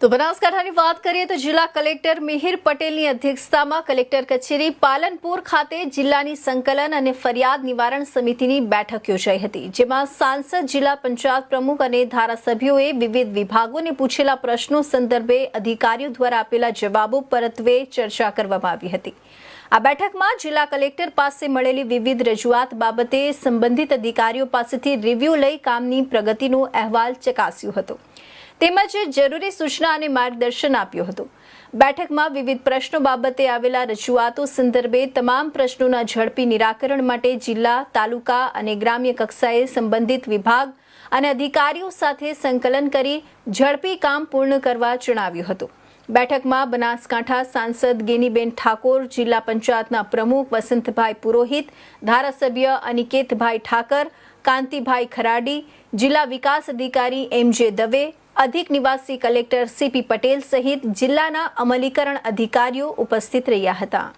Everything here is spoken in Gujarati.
તો બનાસકાંઠાની વાત કરીએ તો જિલ્લા કલેક્ટર મિહિર પટેલની અધ્યક્ષતામાં કલેક્ટર કચેરી પાલનપુર ખાતે જિલ્લાની સંકલન અને ફરિયાદ નિવારણ સમિતિની બેઠક યોજાઈ હતી, જેમાં સાંસદ, જિલ્લા પંચાયત પ્રમુખ અને ધારાસભ્યોએ વિવિધ વિભાગોને પૂછેલા પ્રશ્નો સંદર્ભે અધિકારીઓ દ્વારા આપેલા જવાબો પરત્વે ચર્ચા કરવામાં આવી હતી। આ બેઠકમાં જિલ્લા કલેક્ટર પાસે મળેલી વિવિધ રજૂઆત બાબતે સંબંધિત અધિકારીઓ પાસેથી રિવ્યુ લઈ કામની પ્રગતિનો અહેવાલ ચકાસ્યો હતો, તેમજ જરૂરી સૂચના અને માર્ગદર્શન આપ્યું હતું। બેઠકમાં વિવિધ પ્રશ્નો બાબતે આવેલા રજૂઆતો સંદર્ભે તમામ પ્રશ્નોના ઝડપી નિરાકરણ માટે જિલ્લા, તાલુકા અને ગ્રામ્ય કક્ષાએ સંબંધિત વિભાગ અને અધિકારીઓ સાથે સંકલન કરી ઝડપી કામ પૂર્ણ કરવા જણાવ્યું હતું। બેઠકમાં બનાસકાંઠા સાંસદ ગેનીબેન ઠાકોર, જિલ્લા પંચાયતના પ્રમુખ વસંતભાઈ પુરોહિત, ધારાસભ્ય અનિકેતભાઈ ઠાકર, કાંતિભાઈ ખરાડી, જિલ્લા વિકાસ અધિકારી MJ દવે, અધિક નિવાસી કલેક્ટર CP પટેલ સહિત જિલ્લાના અમલીકરણ અધિકારીઓ ઉપસ્થિત રહ્યા હતા।